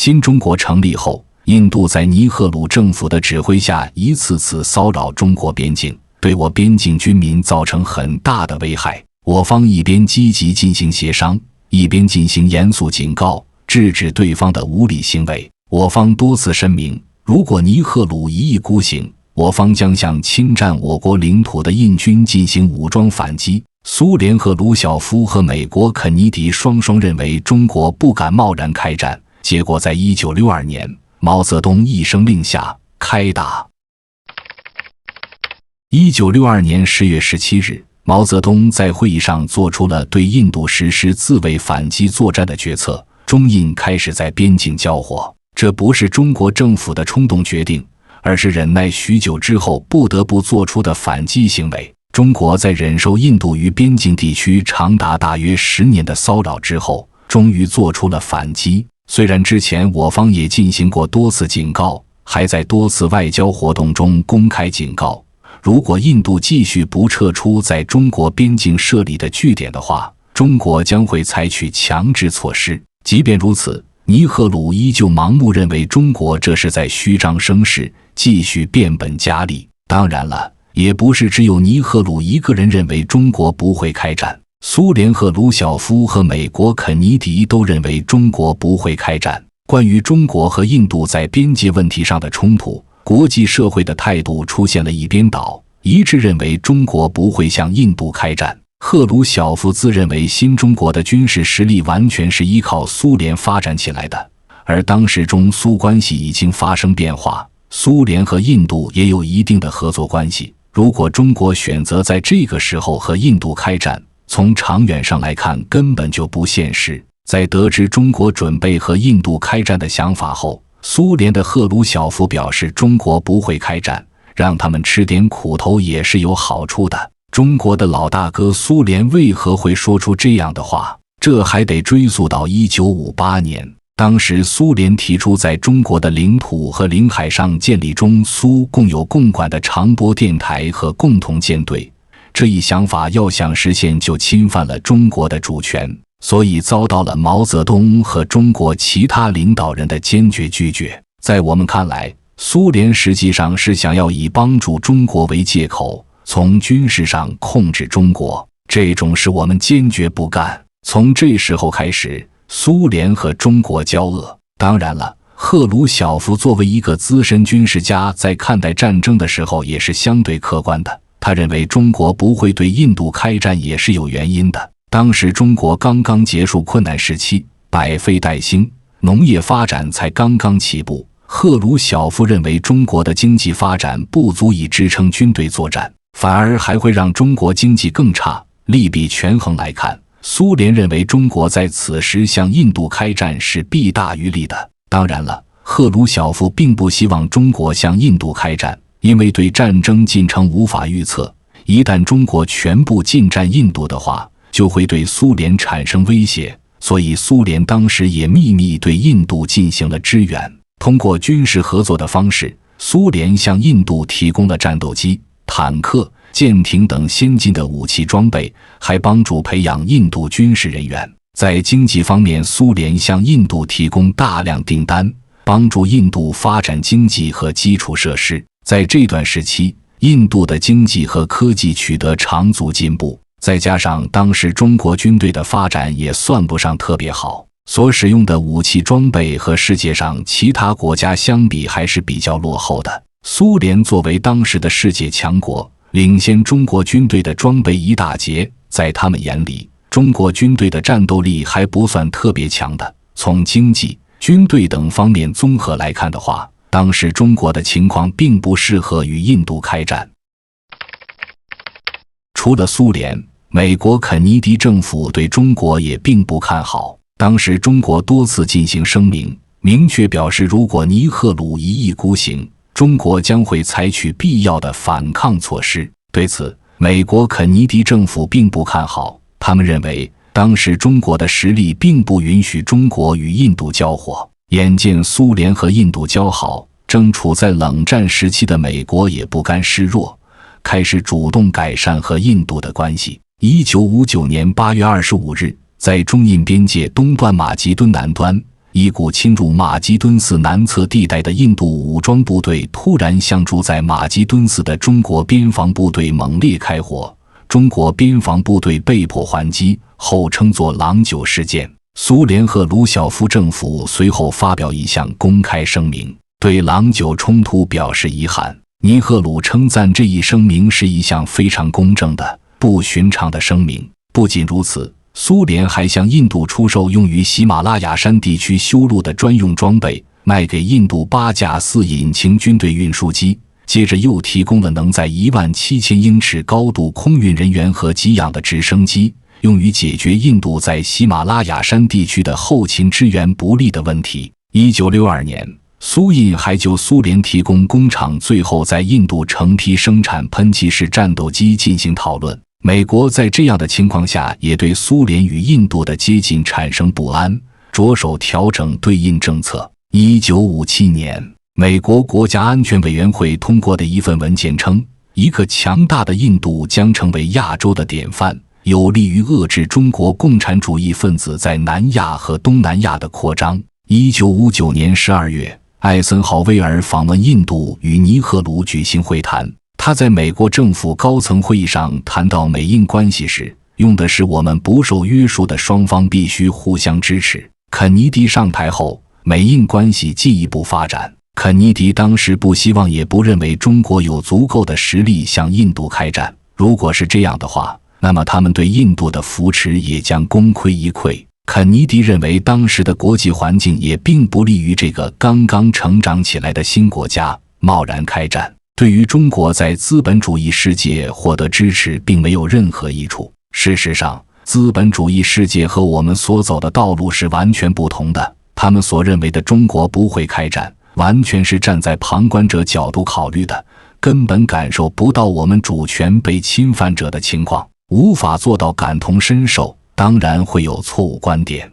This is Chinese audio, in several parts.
新中国成立后，印度在尼赫鲁政府的指挥下一次次骚扰中国边境，对我边境军民造成很大的危害。我方一边积极进行协商，一边进行严肃警告，制止对方的无理行为。我方多次声明，如果尼赫鲁一意孤行，我方将向侵占我国领土的印军进行武装反击。苏联赫鲁晓夫和美国肯尼迪双认为中国不敢贸然开战，结果在1962年，毛泽东一声令下，开打。1962年10月17日，毛泽东在会议上做出了对印度实施自卫反击作战的决策，中印开始在边境交火。这不是中国政府的冲动决定，而是忍耐许久之后不得不做出的反击行为。中国在忍受印度于边境地区长达大约10年的骚扰之后，终于做出了反击。虽然之前我方也进行过多次警告，还在多次外交活动中公开警告，如果印度继续不撤出在中国边境设立的据点的话，中国将会采取强制措施。即便如此，尼赫鲁依旧盲目认为中国这是在虚张声势，继续变本加厉。当然了，也不是只有尼赫鲁一个人认为中国不会开战，苏联赫鲁晓夫和美国肯尼迪都认为中国不会开战。关于中国和印度在边界问题上的冲突，国际社会的态度出现了一边倒，一致认为中国不会向印度开战。赫鲁晓夫自认为新中国的军事实力完全是依靠苏联发展起来的，而当时中苏关系已经发生变化，苏联和印度也有一定的合作关系。如果中国选择在这个时候和印度开战，从长远上来看根本就不现实。在得知中国准备和印度开战的想法后，苏联的赫鲁晓夫表示中国不会开战，让他们吃点苦头也是有好处的。中国的老大哥苏联为何会说出这样的话？这还得追溯到1958年。当时苏联提出在中国的领土和领海上建立中苏共有共管的长波电台和共同舰队，这一想法要想实现就侵犯了中国的主权，所以遭到了毛泽东和中国其他领导人的坚决拒绝。在我们看来，苏联实际上是想要以帮助中国为借口，从军事上控制中国，这种事我们坚决不干。从这时候开始，苏联和中国交恶。当然了，赫鲁晓夫作为一个资深军事家，在看待战争的时候也是相对客观的。他认为中国不会对印度开战也是有原因的。当时中国刚刚结束困难时期，百废待兴，农业发展才刚刚起步。赫鲁晓夫认为中国的经济发展不足以支撑军队作战，反而还会让中国经济更差。利弊权衡来看，苏联认为中国在此时向印度开战是弊大于利的。当然了，赫鲁晓夫并不希望中国向印度开战，因为对战争进程无法预测，一旦中国全部进占印度的话，就会对苏联产生威胁，所以苏联当时也秘密对印度进行了支援。通过军事合作的方式，苏联向印度提供了战斗机、坦克、舰艇等先进的武器装备，还帮助培养印度军事人员。在经济方面，苏联向印度提供大量订单，帮助印度发展经济和基础设施。在这段时期，印度的经济和科技取得长足进步，再加上当时中国军队的发展也算不上特别好，所使用的武器装备和世界上其他国家相比还是比较落后的。苏联作为当时的世界强国，领先中国军队的装备一大截，在他们眼里，中国军队的战斗力还不算特别强的。从经济、军队等方面综合来看的话，当时中国的情况并不适合与印度开战。除了苏联，美国肯尼迪政府对中国也并不看好。当时中国多次进行声明，明确表示如果尼赫鲁一意孤行，中国将会采取必要的反抗措施。对此，美国肯尼迪政府并不看好，他们认为当时中国的实力并不允许中国与印度交火。眼见苏联和印度交好，正处在冷战时期的美国也不甘示弱，开始主动改善和印度的关系。1959年8月25日，在中印边界东段马吉敦南端，一股侵入马吉敦寺南侧地带的印度武装部队突然向驻在马吉敦寺的中国边防部队猛烈开火，中国边防部队被迫还击，后称作郎酒事件。苏联赫鲁晓夫政府随后发表一项公开声明，对郎酒冲突表示遗憾。尼赫鲁称赞这一声明是一项非常公正的、不寻常的声明。不仅如此，苏联还向印度出售用于喜马拉雅山地区修路的专用装备，卖给印度8架4引擎军队运输机，接着又提供了能在17000英尺高度空运人员和给养的直升机，用于解决印度在喜马拉雅山地区的后勤支援不力的问题。1962年，苏印还就苏联提供工厂最后在印度成批生产喷气式战斗机进行讨论。美国在这样的情况下也对苏联与印度的接近产生不安，着手调整对印政策。1957年，美国国家安全委员会通过的一份文件称，一个强大的印度将成为亚洲的典范，有利于遏制中国共产主义分子在南亚和东南亚的扩张。1959年12月，艾森豪威尔访问印度，与尼赫鲁举行会谈。他在美国政府高层会议上谈到美印关系时，用的是我们不受约束的双方必须互相支持。肯尼迪上台后，美印关系进一步发展。肯尼迪当时不希望也不认为中国有足够的实力向印度开战，如果是这样的话，那么他们对印度的扶持也将功亏一篑。肯尼迪认为当时的国际环境也并不利于这个刚刚成长起来的新国家贸然开战，对于中国在资本主义世界获得支持并没有任何益处。事实上，资本主义世界和我们所走的道路是完全不同的，他们所认为的中国不会开战，完全是站在旁观者角度考虑的，根本感受不到我们主权被侵犯者的情况，无法做到感同身受，当然会有错误观点。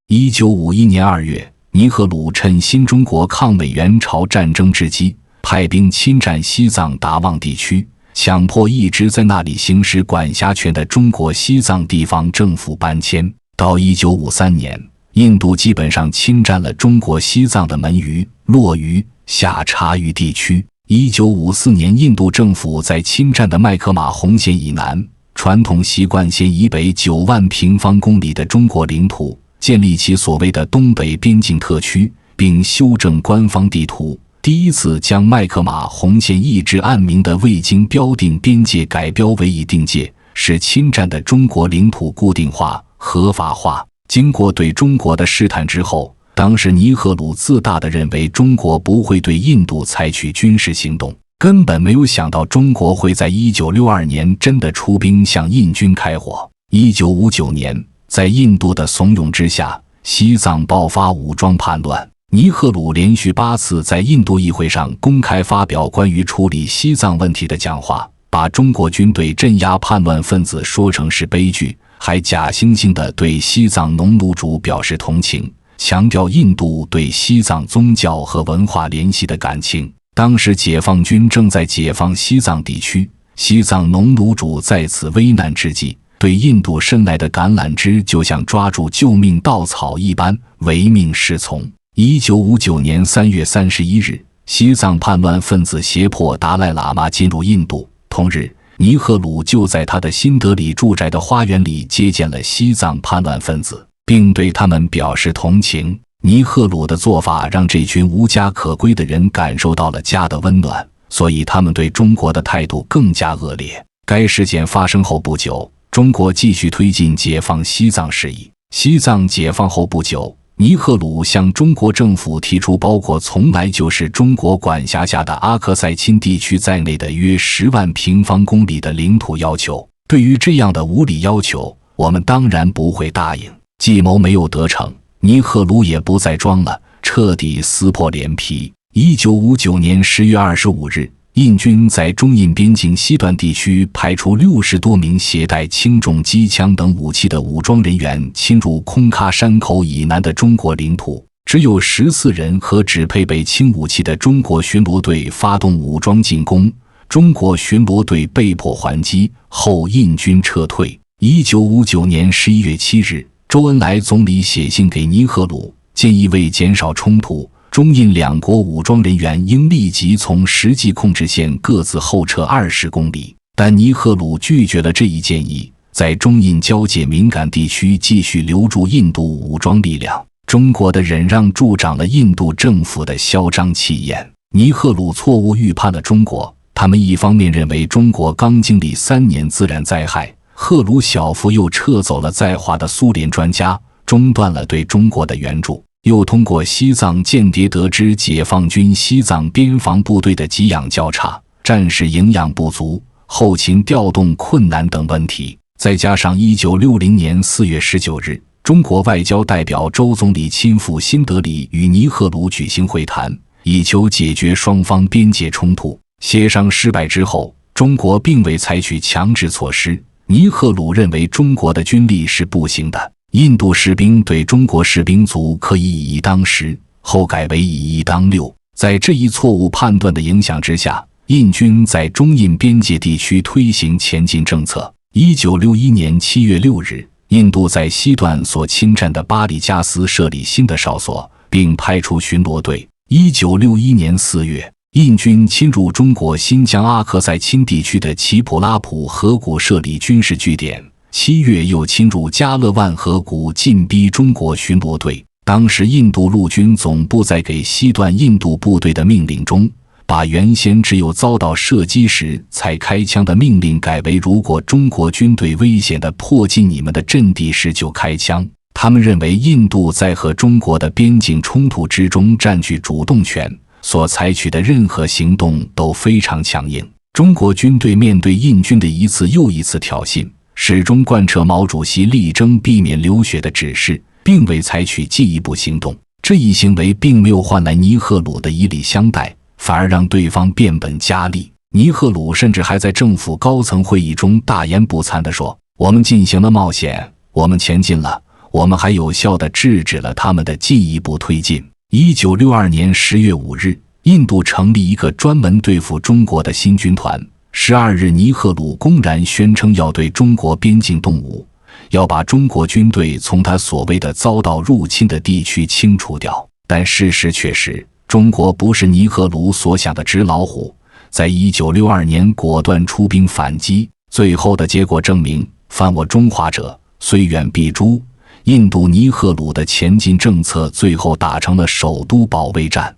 1951年2月，尼赫鲁趁新中国抗美援朝战争之机，派兵侵占西藏达旺地区，强迫一直在那里行使管辖权的中国西藏地方政府搬迁。到1953年，印度基本上侵占了中国西藏的门隅、洛隅、下察隅地区。1954年，印度政府在侵占的麦克马洪线以南、传统习惯线以北9万平方公里的中国领土建立起所谓的东北边境特区，并修正官方地图，第一次将麦克马洪线一直暗明的未经标定边界改标为已定界，使侵占的中国领土固定化、合法化。经过对中国的试探之后，当时尼赫鲁自大地认为中国不会对印度采取军事行动，根本没有想到中国会在1962年真的出兵向印军开火。1959年，在印度的怂恿之下，西藏爆发武装叛乱。尼赫鲁连续8次在印度议会上公开发表关于处理西藏问题的讲话，把中国军队镇压叛乱分子说成是悲剧，还假惺惺地对西藏农奴主表示同情，强调印度对西藏宗教和文化联系的感情。当时解放军正在解放西藏地区，西藏农奴主在此危难之际，对印度伸来的橄榄枝就像抓住救命稻草一般，唯命是从。1959年3月31日，西藏叛乱分子胁迫达赖喇嘛进入印度。同日，尼赫鲁就在他的新德里住宅的花园里接见了西藏叛乱分子，并对他们表示同情。尼赫鲁的做法让这群无家可归的人感受到了家的温暖，所以他们对中国的态度更加恶劣。该事件发生后不久，中国继续推进解放西藏事宜。西藏解放后不久，尼赫鲁向中国政府提出包括从来就是中国管辖下的阿克塞钦地区在内的约10万平方公里的领土要求。对于这样的无理要求，我们当然不会答应。计谋没有得逞，尼赫鲁也不再装了，彻底撕破脸皮。1959年10月25日，印军在中印边境西段地区派出60多名携带轻重机枪等武器的武装人员侵入空喀山口以南的中国领土，只有14人和只配备轻武器的中国巡逻队发动武装进攻，中国巡逻队被迫还击，后印军撤退。1959年11月7日，周恩来总理写信给尼赫鲁，建议为减少冲突，中印两国武装人员应立即从实际控制线各自后撤20公里。但尼赫鲁拒绝了这一建议，在中印交界敏感地区继续留驻印度武装力量。中国的忍让助长了印度政府的嚣张气焰。尼赫鲁错误预判了中国，他们一方面认为中国刚经历3年自然灾害，赫鲁晓夫又撤走了在华的苏联专家，中断了对中国的援助，又通过西藏间谍得知解放军西藏边防部队的给养较差，战士营养不足，后勤调动困难等问题，再加上1960年4月19日，中国外交代表周总理亲赴新德里与尼赫鲁举行会谈，以求解决双方边界冲突。协商失败之后，中国并未采取强制措施。尼赫鲁认为中国的军力是不行的，印度士兵对中国士兵族可以以一当10，后改为以一当6。在这一错误判断的影响之下，印军在中印边界地区推行前进政策。1961年7月6日，印度在西段所侵占的巴里加斯设立新的哨所，并派出巡逻队。1961年4月，印军侵入中国新疆阿克塞钦地区的奇普拉普河谷设立军事据点，7月又侵入加勒万河谷，进逼中国巡逻队。当时印度陆军总部在给西段印度部队的命令中，把原先只有遭到射击时才开枪的命令改为如果中国军队危险地迫近你们的阵地时就开枪。他们认为印度在和中国的边境冲突之中占据主动权，所采取的任何行动都非常强硬。中国军队面对印军的一次又一次挑衅，始终贯彻毛主席力争避免流血的指示，并未采取进一步行动。这一行为并没有换来尼赫鲁的以礼相待，反而让对方变本加厉。尼赫鲁甚至还在政府高层会议中大言不惭地说：“我们进行了冒险，我们前进了，我们还有效地制止了他们的进一步推进。”1962年10月5日，印度成立一个专门对付中国的新军团。12日，尼赫鲁公然宣称要对中国边境动武，要把中国军队从他所谓的遭到入侵的地区清除掉。但事实却是，中国不是尼赫鲁所想的纸老虎，在1962年果断出兵反击。最后的结果证明，犯我中华者，虽远必诛。印度尼赫鲁的前进政策最后打成了首都保卫战。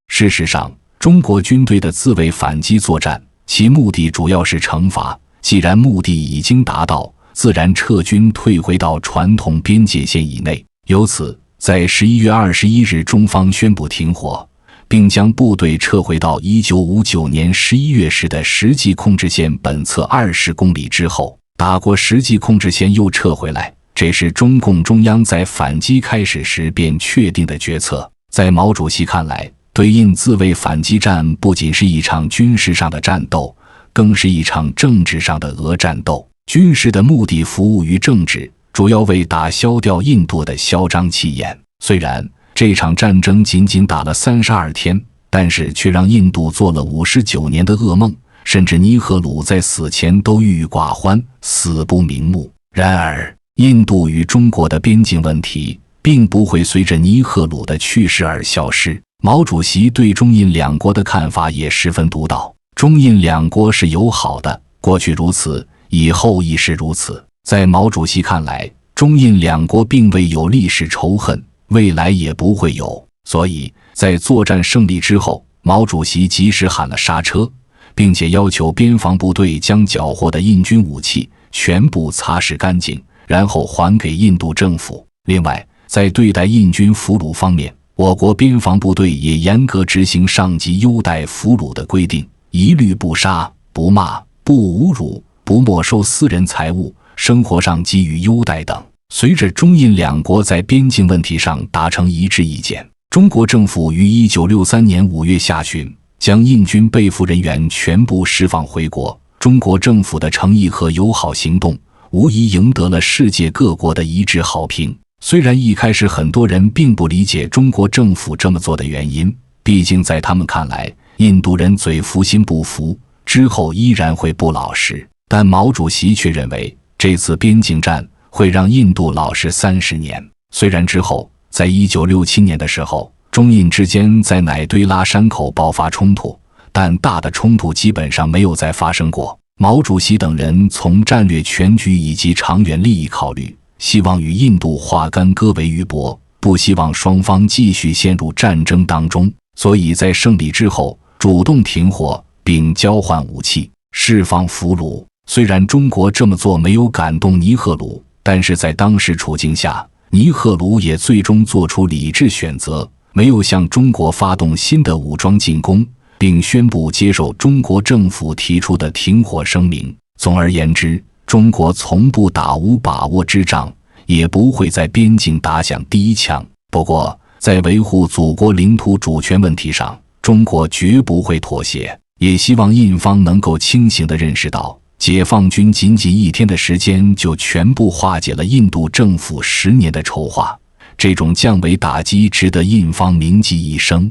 事实上，中国军队的自卫反击作战，其目的主要是惩罚，既然目的已经达到，自然撤军退回到传统边界线以内。由此，在11月21日中方宣布停火，并将部队撤回到1959年11月时的实际控制线本侧20公里之后，打过实际控制线又撤回来，这是中共中央在反击开始时便确定的决策。在毛主席看来，对印自卫反击战不仅是一场军事上的战斗，更是一场政治上的俄战斗。军事的目的服务于政治，主要为打消掉印度的嚣张气焰。虽然这场战争仅仅打了32天，但是却让印度做了59年的噩梦，甚至尼赫鲁在死前都郁郁寡欢，死不瞑目。然而，印度与中国的边境问题并不会随着尼赫鲁的去世而消失。毛主席对中印两国的看法也十分独到，中印两国是友好的，过去如此，以后亦是如此。在毛主席看来，中印两国并未有历史仇恨，未来也不会有。所以，在作战胜利之后，毛主席及时喊了刹车，并且要求边防部队将缴获的印军武器全部擦拭干净，然后还给印度政府。另外，在对待印军俘虏方面，我国边防部队也严格执行上级优待俘虏的规定，一律不杀、不骂、不侮辱、不没收私人财物，生活上给予优待等。随着中印两国在边境问题上达成一致意见，中国政府于1963年5月下旬将印军被俘人员全部释放回国。中国政府的诚意和友好行动无疑赢得了世界各国的一致好评。虽然一开始很多人并不理解中国政府这么做的原因，毕竟在他们看来，印度人嘴服心不服，之后依然会不老实。但毛主席却认为，这次边境战会让印度老实30年。虽然之后在1967年的时候，中印之间在乃堆拉山口爆发冲突，但大的冲突基本上没有再发生过。毛主席等人从战略全局以及长远利益考虑，希望与印度化干戈为玉帛，不希望双方继续陷入战争当中，所以在胜利之后主动停火并交换武器，释放俘虏。虽然中国这么做没有感动尼赫鲁，但是在当时处境下，尼赫鲁也最终做出理智选择，没有向中国发动新的武装进攻，并宣布接受中国政府提出的停火声明。总而言之，中国从不打无把握之仗，也不会在边境打响第一枪。不过，在维护祖国领土主权问题上，中国绝不会妥协，也希望印方能够清醒地认识到，解放军仅仅1天的时间就全部化解了印度政府10年的筹划，这种降维打击值得印方铭记一生。